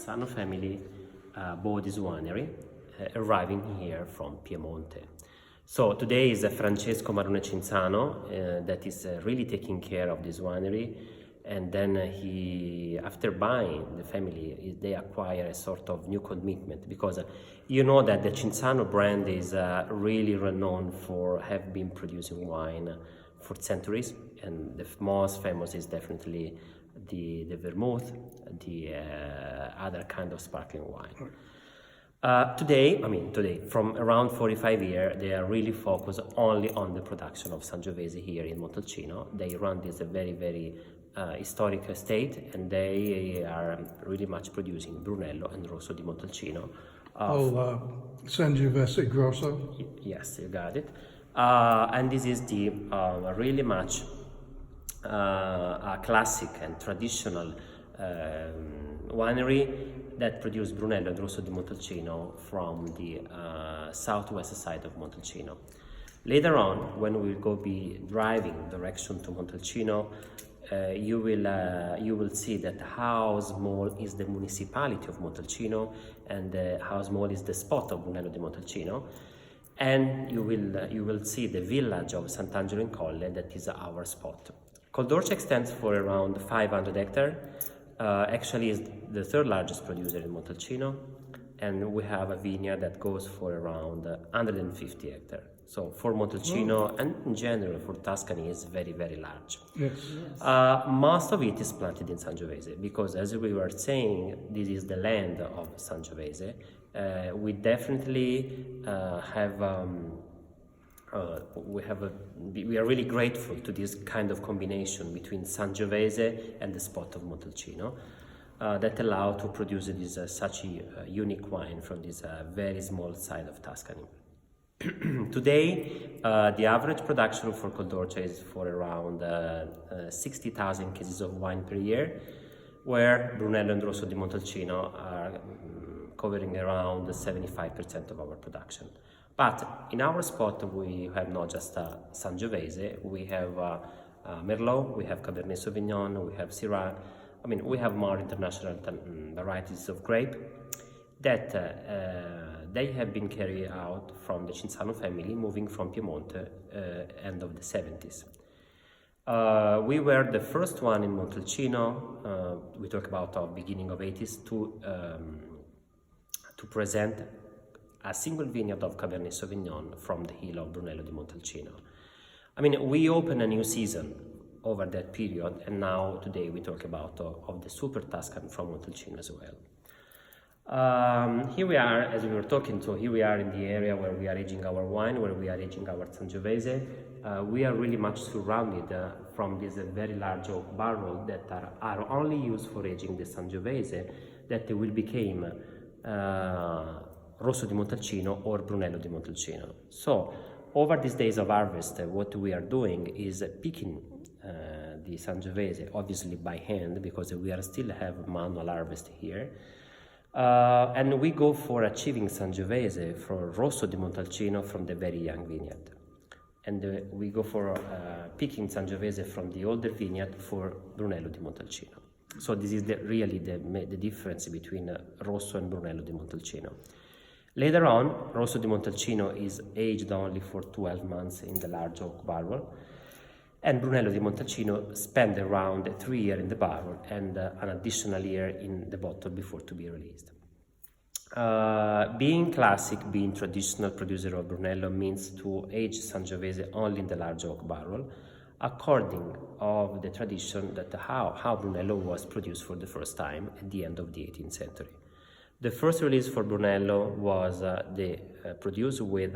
Cinzano family bought this winery, arriving here from Piemonte. So today is Francesco Cinzano that is really taking care of this winery, and then after buying the family, they acquire a sort of new commitment, because you know that the Cinzano brand is really renowned for have been producing wine for centuries, and the most famous is definitely the vermouth, the other kind of sparkling wine. Today, from around 45 years, they are really focused only on the production of Sangiovese here in Montalcino. They run this very, very historic estate, and they are really much producing Brunello and Rosso di Montalcino. Sangiovese Grosso? Yes, you got it. And this is the really much a classic and traditional winery that produced Brunello and Rosso di Montalcino from the southwest side of Montalcino. Later on, when we will be driving direction to Montalcino, you will see that how small is the municipality of Montalcino, and how small is the spot of Brunello di Montalcino, and you will see the village of Sant'Angelo in Colle, that is our spot. Col D'Orcia extends for around 500 hectares. Actually is the third largest producer in Montalcino, and we have a vineyard that goes for around 150 hectares. So for Montalcino and in general for Tuscany is very, very large. Yes. Most of it is planted in Sangiovese, because as we were saying, this is the land of Sangiovese. We definitely we are really grateful to this kind of combination between Sangiovese and the spot of Montalcino that allow to produce this such a unique wine from this very small side of Tuscany. Today, the average production for Col D'Orcia is for around 60,000 cases of wine per year, where Brunello and Rosso di Montalcino are covering around 75% of our production. But in our spot, we have not just Sangiovese, we have Merlot, we have Cabernet Sauvignon, we have Syrah. We have more international varieties of grape that they have been carried out from the Cinzano family, moving from Piemonte end of the 70s. We were the first one in Montalcino, we talk about the beginning of 80s, to present a single vineyard of Cabernet Sauvignon from the hill of Brunello di Montalcino. We opened a new season over that period, and now today we talk about of the Super Tuscan from Montalcino as well. Here we are, as we were talking, so here we are in the area where we are aging our wine, where we are aging our Sangiovese. We are really much surrounded from this very large oak barrel that are only used for aging the Sangiovese, that will become Rosso di Montalcino or Brunello di Montalcino. So over these days of harvest, what we are doing is picking the Sangiovese, obviously by hand, because we are still have manual harvest here. And we go for achieving Sangiovese for Rosso di Montalcino from the very young vineyard. And we go for picking Sangiovese from the older vineyard for Brunello di Montalcino. So this is really the difference between Rosso and Brunello di Montalcino. Later on, Rosso di Montalcino is aged only for 12 months in the large oak barrel, and Brunello di Montalcino spent around 3 years in the barrel and an additional year in the bottle before to be released. Being classic, being traditional producer of Brunello means to age Sangiovese only in the large oak barrel, according of the tradition that how Brunello was produced for the first time at the end of the 18th century. The first release for Brunello was produced with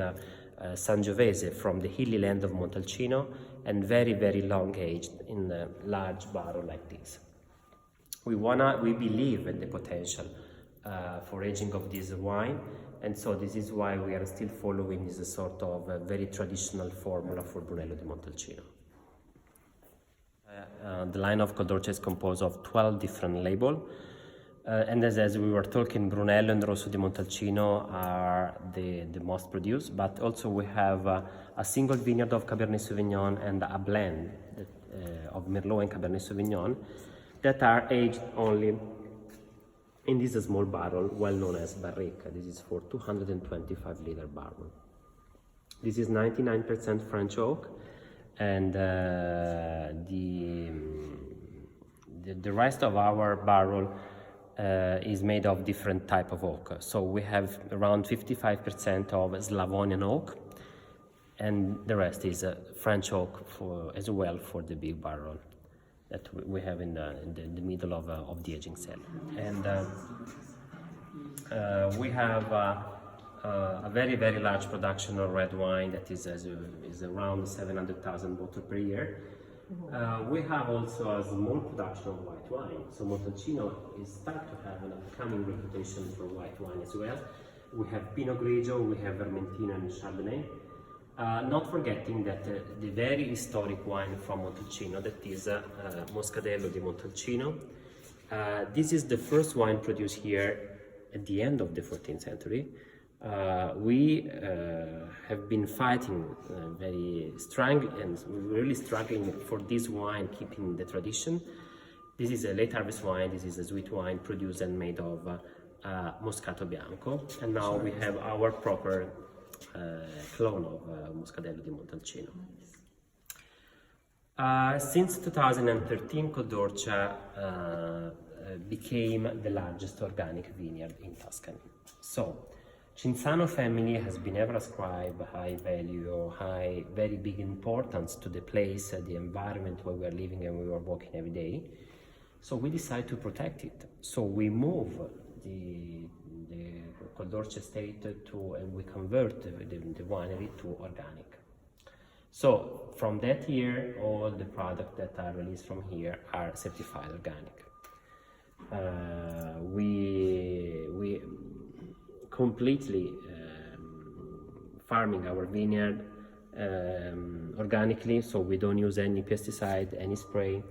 Sangiovese from the hilly land of Montalcino, and very, very long aged in a large barrel like this. We believe in the potential for aging of this wine, and so this is why we are still following this sort of very traditional formula for Brunello di Montalcino. The line of Col D'Orcia is composed of 12 different labels. And as we were talking, Brunello and Rosso di Montalcino are the most produced, but also we have a single vineyard of Cabernet Sauvignon and a blend of Merlot and Cabernet Sauvignon that are aged only in this small barrel, well known as barrique. This is for 225-liter barrel. This is 99% French oak, and the rest of our barrel is made of different type of oak. So we have around 55% of Slavonian oak, and the rest is French oak as well for the big barrel that we have in the middle of the aging cell. And we have a very, very large production of red wine that is around 700,000 bottles per year. We have also a small production of white wine. So Montalcino is starting to have an upcoming reputation for white wine as well. We have Pinot Grigio, we have Vermentino and Chardonnay. Not forgetting that the very historic wine from Montalcino, that is Moscadello di Montalcino. This is the first wine produced here at the end of the 14th century. We have been fighting very strong and really struggling for this wine, keeping the tradition. This is a late harvest wine. This is a sweet wine produced and made of Moscato Bianco. And now we have our proper clone of Moscadello di Montalcino. Since 2013, Col D'Orcia became the largest organic vineyard in Tuscany. So, Cinzano family has been ever ascribed high value, very big importance to the place, the environment where we are living and we are working every day. So we decided to protect it. So we move the Col D'Orcia estate and we convert the winery to organic. So from that year, all the products that are released from here are certified organic. We completely farming our vineyard organically, so we don't use any pesticide, any spray.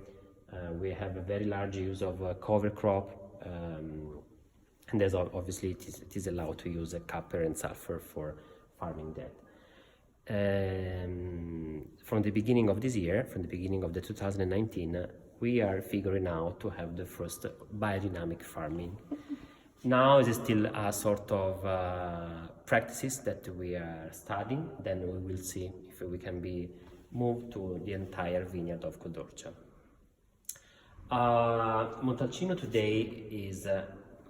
We have a very large use of cover crop, and there's obviously it is allowed to use copper and sulfur for farming that. From the beginning of this year, from the beginning of the 2019, we are figuring out to have the first biodynamic farming. Now it is still a sort of practices that we are studying. Then we will see if we can be moved to the entire vineyard of Col D'Orcia. Montalcino today is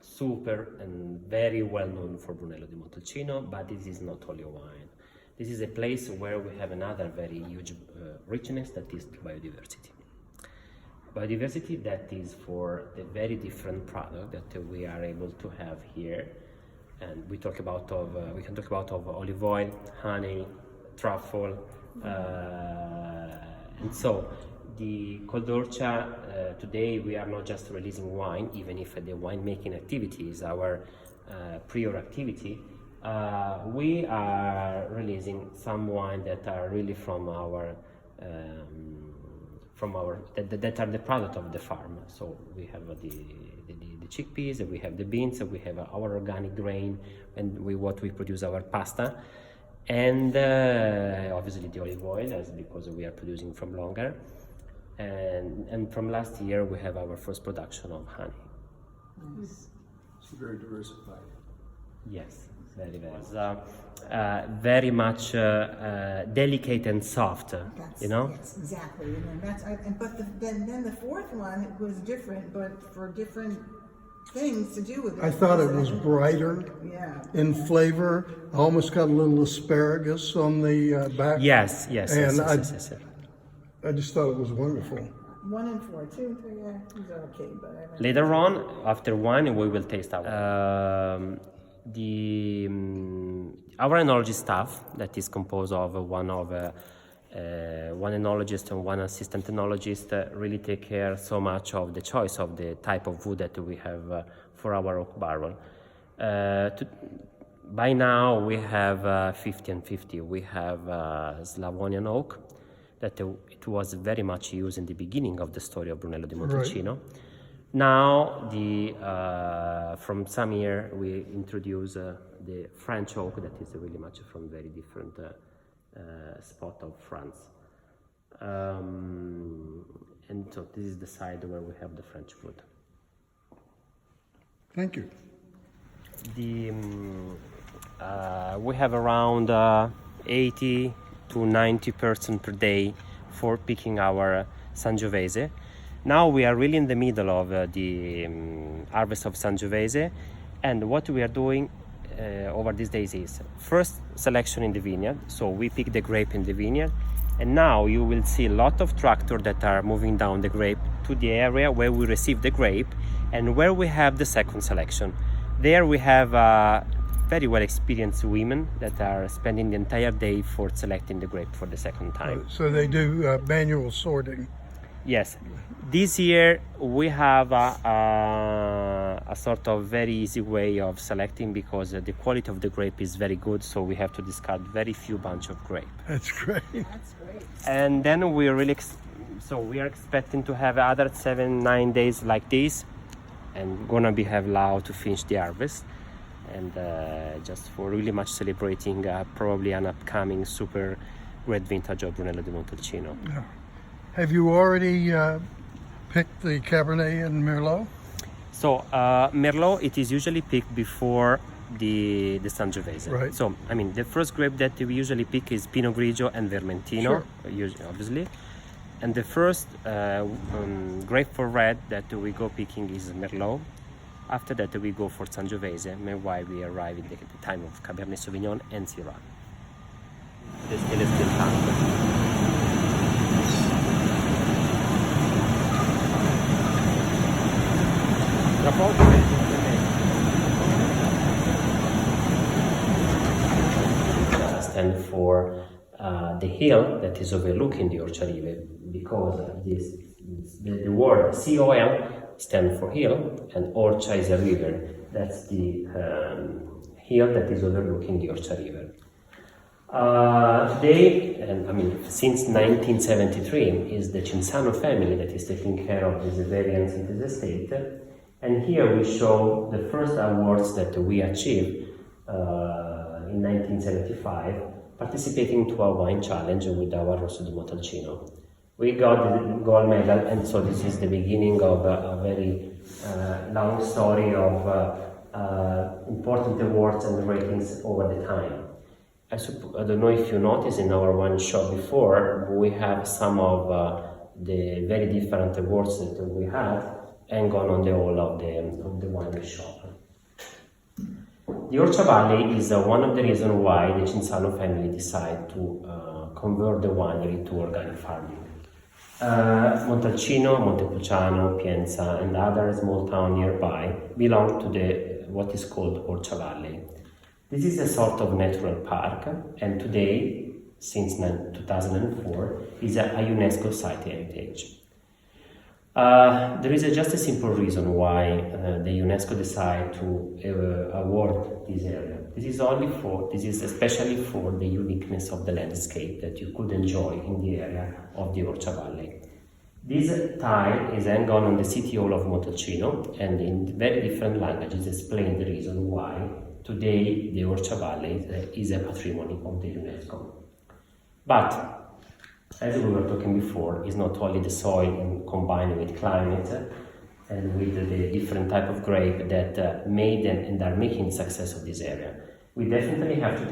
super and very well known for Brunello di Montalcino, but this is not only wine. This is a place where we have another very huge richness, that is biodiversity. Biodiversity that is for the very different product that we are able to have here, and we can talk about olive oil, honey, truffle, and so the Col D'Orcia today we are not just releasing wine, even if the winemaking activity is our prior activity. We are releasing some wine that are really from our that are the product of the farm. So we have the chickpeas, we have the beans, we have our organic grain, and what we produce our pasta, and obviously the olive oil, because we are producing from longer, and from last year we have our first production of honey. Nice. It's very diversified. Yes. Very, very much delicate and soft, you know? Yes, exactly. And then the fourth one was different, but for different things to do with it. I thought it was brighter in flavor. I almost got a little asparagus on the back. Yes. I just thought it was wonderful. 1 and 4, 2 and 3, these are okay, but later on, after wine, we will taste our our enology staff, that is composed of one enologist and one assistant enologist, really take care so much of the choice of the type of wood that we have for our oak barrel. By now we have 50 and 50. We have Slavonian oak that it was very much used in the beginning of the story of Brunello di Montalcino. Right. Now, from some year, we introduce the French oak that is really much from very different spot of France. And so this is the side where we have the French wood. Thank you. We have around 80 to 90 person per day for picking our Sangiovese. Now we are really in the middle of the harvest of Sangiovese, and what we are doing over these days is first selection in the vineyard. So we pick the grape in the vineyard, and now you will see a lot of tractors that are moving down the grape to the area where we receive the grape and where we have the second selection. There we have very well experienced women that are spending the entire day for selecting the grape for the second time. So they do manual sorting. Yes, this year we have a sort of very easy way of selecting because the quality of the grape is very good, so we have to discard very few bunch of grape. That's great. That's great. And then we really so we are expecting to have other 7-9 days like this, and gonna be have allowed to finish the harvest, and just for really much celebrating probably an upcoming super great vintage of Brunello di Montalcino. Yeah. Have you already picked the Cabernet and Merlot? So Merlot, it is usually picked before the Sangiovese. Right. So I mean, the first grape that we usually pick is Pinot Grigio and Vermentino, Sure. obviously. And the first grape for red that we go picking is Merlot. After that we go for Sangiovese, meanwhile we arrive at the time of Cabernet Sauvignon and Syrah. The still is still tanto. Stand for the hill that is overlooking the Orciarive, because the word COL stands for hill, and Orcia is a river. That's the hill that is overlooking the Orciarive. Today, and I mean since 1973, is the Cinzano family that is taking care of these variants in this estate. And here we show the first awards that we achieved in 1975, participating to a wine challenge with our Rosso di Montalcino. We got the gold medal, and so this is the beginning of a very long story of important awards and ratings over the time. I don't know if you noticed in our wine shop before, we have some of the very different awards that we have hang on the wall of the wine shop. The Orcia Valley is one of the reasons why the Cinzano family decided to convert the winery to organic farming. Montalcino, Montepulciano, Pienza, and other small towns nearby belong to what is called Orcia Valley. This is a sort of natural park, and today, since 2004, is a UNESCO Site Heritage. There is just a simple reason why the UNESCO decided to award this area. This is especially for the uniqueness of the landscape that you could enjoy in the area of the Orcia Valley. This tile is hung on the City Hall of Montalcino, and in very different languages explain the reason why today the Orcia Valley is a patrimony of the UNESCO. But as we were talking before, it's not only the soil combined with climate and with the different type of grape that made and are making success of this area. We definitely have to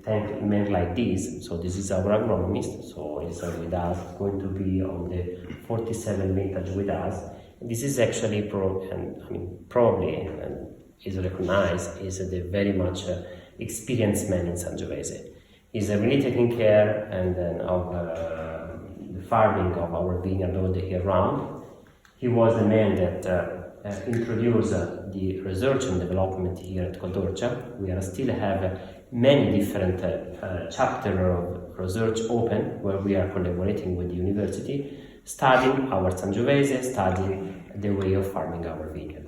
thank men like this. So this is our agronomist, so he's with us, going to be on the 47 vintage with us. This is actually probably and is recognized is the very much experienced man in Sangiovese. He's really taking care of the farming of our vineyard all the year round. He was the man that introduced the research and development here at Col D'Orcia. We still have many different chapters of research open where we are collaborating with the university, studying our Sangiovese, studying the way of farming our vineyard.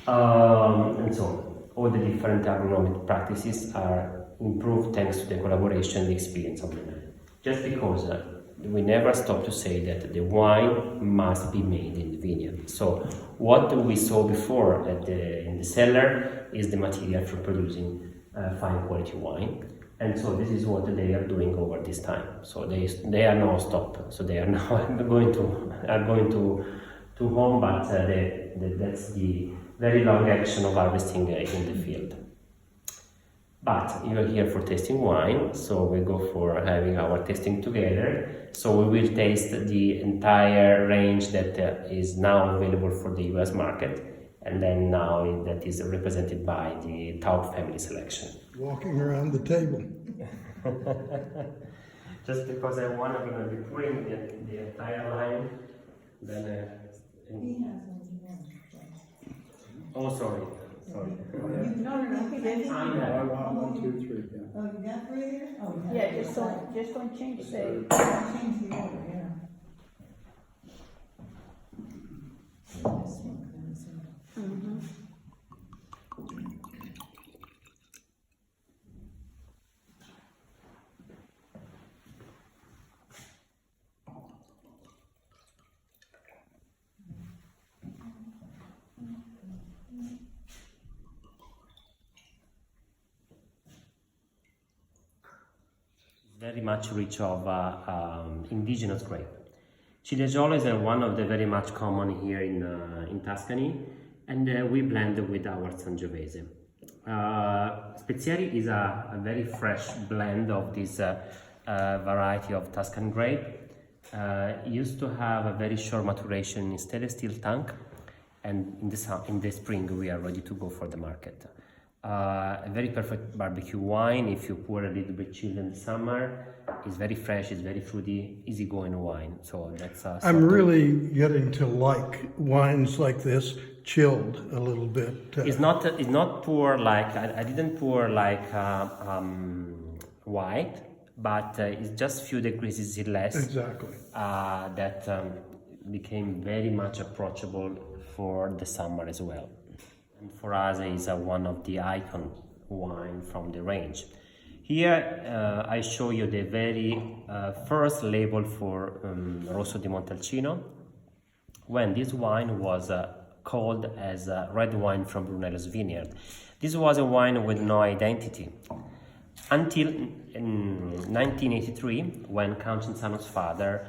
And so all the different agronomic practices are improved thanks to the collaboration and the experience of the man. Just because we never stop to say that the wine must be made in the vineyard. So what we saw before in the cellar is the material for producing fine quality wine. And so this is what they are doing over this time. So they are now stopped. So they are now going to home, but that's the very long action of harvesting in the field. But you are here for tasting wine, so we go for having our tasting together. So we will taste the entire range that is now available for the US market, and then now that is represented by the Taub family selection. Walking around the table. Just because I want to be pouring the entire line, then. Oh, sorry. Sorry. No, I think I know. One, two, three, yeah. Oh, you got three there? Oh, Yeah, just don't change the. Change the order, yeah. Very much rich of indigenous grape. Ciliegiolo is one of the very much common here in Tuscany, and we blend with our Sangiovese. Spezieri is a very fresh blend of this variety of Tuscan grape. Used to have a very short maturation in stainless steel tank, and in the spring we are ready to go for the market. A very perfect barbecue wine if you pour a little bit chilled in the summer. It's very fresh, it's very fruity, easygoing wine. So that's I'm really getting to like wines like this, chilled a little bit. It's not pour like I didn't pour like white, but it's just few degrees less. Exactly. That became very much approachable for the summer as well. And for us, it's one of the icon wine from the range. Here I show you the very first label for Rosso di Montalcino, when this wine was called as red wine from Brunello's vineyard. This was a wine with no identity until in 1983, when Count Cinzano's father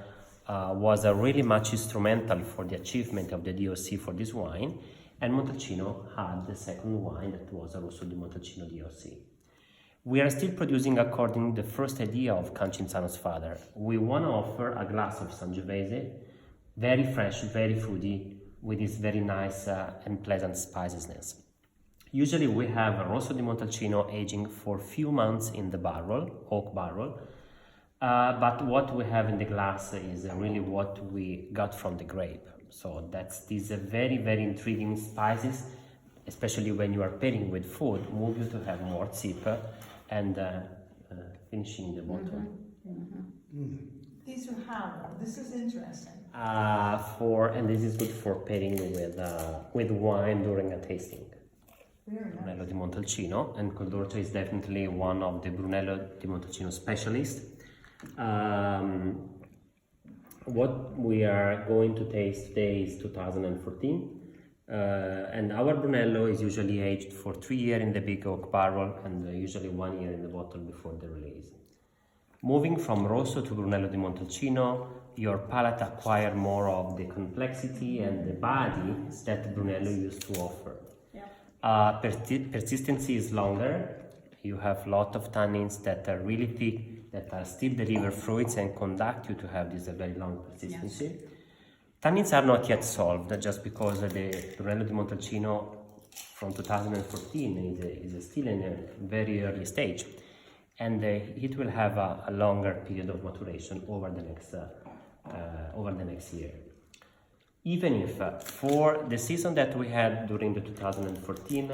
was really much instrumental for the achievement of the DOC for this wine, and Montalcino had the second wine that was a Rosso di Montalcino DOC. We are still producing according to the first idea of Count Cinzano's father. We want to offer a glass of Sangiovese, very fresh, very fruity, with this very nice and pleasant spiciness. Usually we have a Rosso di Montalcino aging for a few months in the barrel, oak barrel, but what we have in the glass is really what we got from the grape. So that's these very, very intriguing spices, especially when you are pairing with food, move you to have more sip and finishing the bottle. These are how? This is interesting. And this is good for pairing with wine during a tasting. Very nice. Brunello di Montalcino, and Col D'Orcia is definitely one of the Brunello di Montalcino specialists. What we are going to taste today is 2014, and our Brunello is usually aged for 3 years in the big oak barrel and usually 1 year in the bottle before the release. Moving from Rosso to Brunello di Montalcino, your palate acquires more of the complexity and the body that Brunello used to offer. Yeah. Persistency is longer. You have a lot of tannins that are really thick, that are still deliver fruits and conduct you to have this very long persistency. Yes. Tannins are not yet solved, just because the Brunello di Montalcino from 2014 is still in a very early stage, and it will have a longer period of maturation over the next year. Even if for the season that we had during the 2014,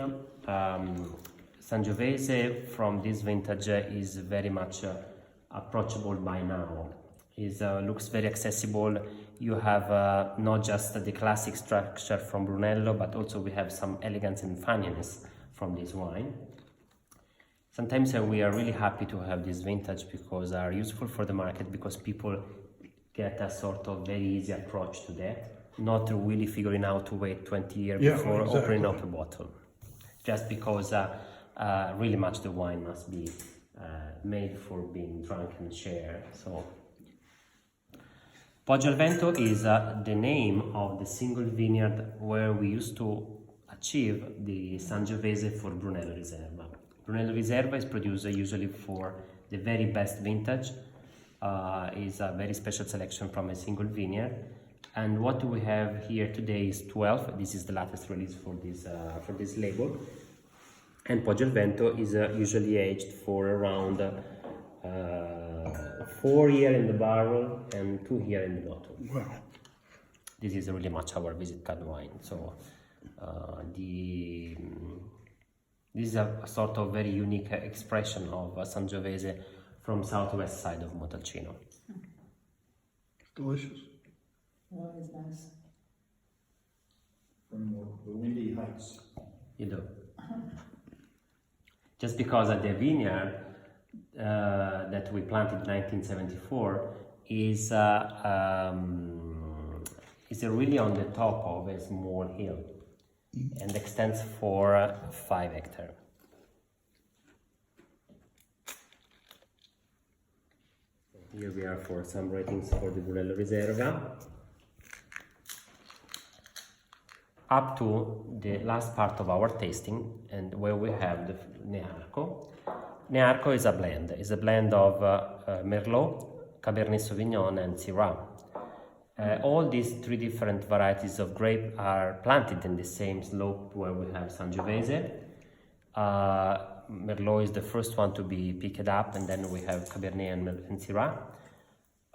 Sangiovese from this vintage is very much approachable by now. It looks very accessible. You have not just the classic structure from Brunello, but also we have some elegance and funniness from this wine. Sometimes we are really happy to have this vintage because they are useful for the market, because people get a sort of very easy approach to that, not really figuring out to wait 20 years before opening up a bottle. Just because really much the wine must be made for being drunk and shared. So, Poggio al Vento is the name of the single vineyard where we used to achieve the Sangiovese for Brunello Riserva. Brunello Riserva is produced usually for the very best vintage. Is a very special selection from a single vineyard. And what we have here today is 12. This is the latest release for this label. And Poggio al Vento is usually aged for around 4 years in the barrel and 2 years in the bottle. Wow. This is really much our visit card wine. So this is a sort of very unique expression of Sangiovese from southwest side of Montalcino. Delicious. Always nice. From the Windy Heights. You do. Just because the vineyard that we planted in 1974 is really on the top of a small hill and extends for 5 hectares. Here we are for some ratings for the Brunello Riserva. Up to the last part of our tasting, and where we have the Nearco. Nearco is a blend. It's a blend of Merlot, Cabernet Sauvignon, and Syrah. All these 3 different varieties of grape are planted in the same slope where we have Sangiovese. Merlot is the first one to be picked up, and then we have Cabernet and Syrah.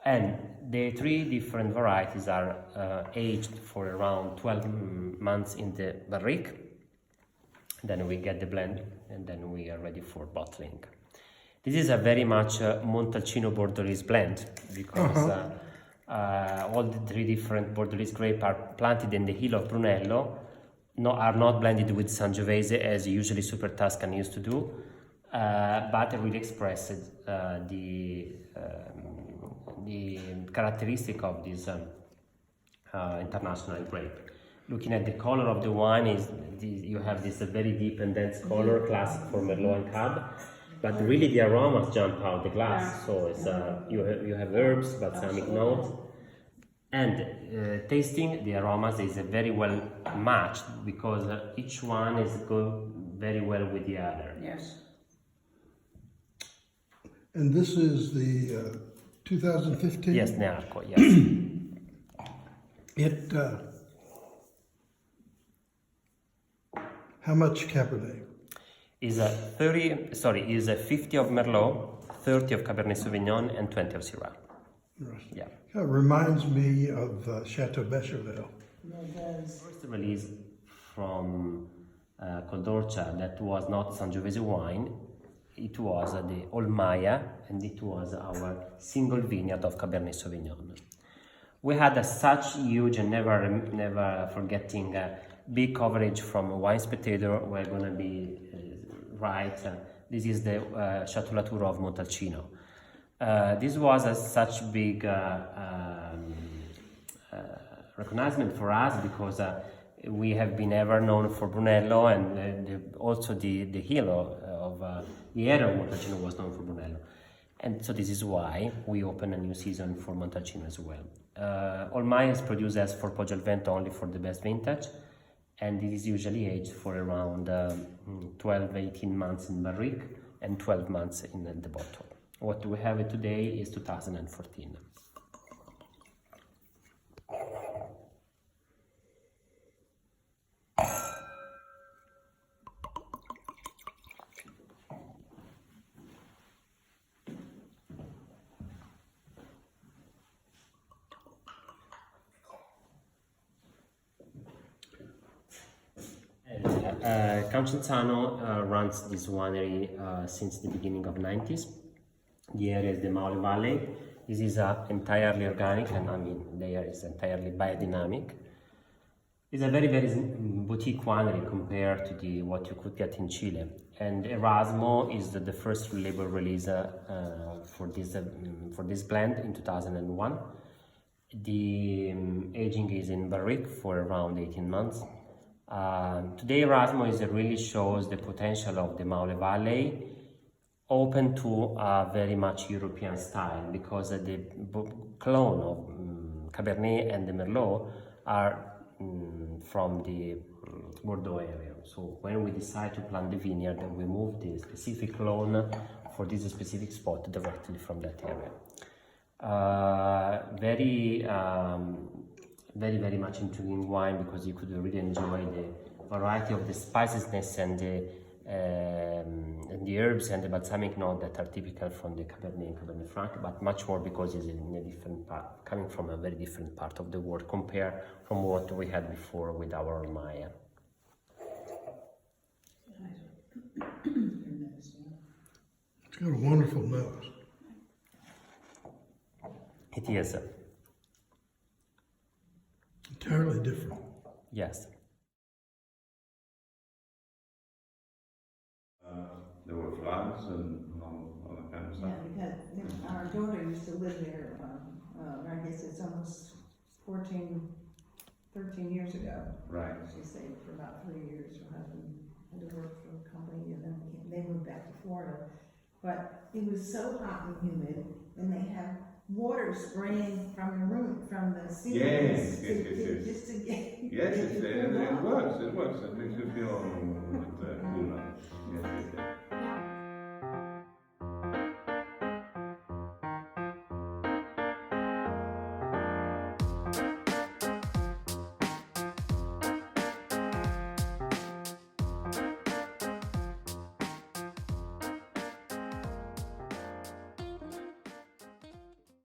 And the 3 different varieties are aged for around 12 months in the barrique. Then we get the blend, and then we are ready for bottling. This is a very much Montalcino Bordelaise blend, because all the 3 different Bordelaise grapes are planted in the hill of Brunello, are not blended with Sangiovese as usually Super Tuscan used to do, but really expresses the characteristic of this international grape. Looking at the color of the wine, you have this very deep and dense color, classic for Merlot and Cab, but really the aromas jump out the glass. So it's you have herbs, balsamic notes, and tasting the aromas is very well matched, because each one is going very well with the other. Yes. And this is the 2015? Yes, Nearco, yes. It, how much Cabernet? Is a 50 of Merlot, 30 of Cabernet Sauvignon, and 20 of Syrah. Interesting. Yeah. It reminds me of Chateau Becherville. Yeah, it does. First release from Col D'Orcia that was not Sangiovese wine. It was the Olmaia, and it was our single vineyard of Cabernet Sauvignon. We had such huge and never forgetting big coverage from Wine Spectator. We're gonna be right. This is the Chateau Latour of Montalcino. This was such big recognition for us, because we have been ever known for Brunello, and also the hill of the area of Montalcino was known for Brunello. And so this is why we open a new season for Montalcino as well. Olmaia is produced as for Poggio al Vento only for the best vintage, and it is usually aged for around 12-18 months in barrique and 12 months in the bottle. What we have today is 2014. Count Cinzano runs this winery since the beginning of the 90s. The area is the Maule Valley. This is entirely organic, and I mean the area is entirely biodynamic. It's a very boutique winery compared to what you could get in Chile. And Erasmo is the first label release for this blend in 2001. The aging is in barrique for around 18 months. Today Erasmo really shows the potential of the Maule Valley, open to a very much European style, because the clone of Cabernet and the Merlot are from the Bordeaux area. So when we decide to plant the vineyard, we move the specific lawn for this specific spot directly from that area. Very much intriguing wine, because you could really enjoy the variety of the spiciness and the herbs and the balsamic note that are typical from the Cabernet and Cabernet Franc, but much more because it's in a different part, coming from a very different part of the world compared from what we had before with our Maya. It's got a wonderful nose. It is, Entirely different. yes. There were floods and all that kind of stuff. Yeah, because our daughter used to live there, I guess it's almost 13 years ago. Right. She stayed for about 3 years. Her husband had to work for a company, and then they moved back to Florida. But it was so hot and humid, and they have water spraying from the room, from the ceilings. Yes. Just to get. Yes, it works. It makes you feel cooler. Yes.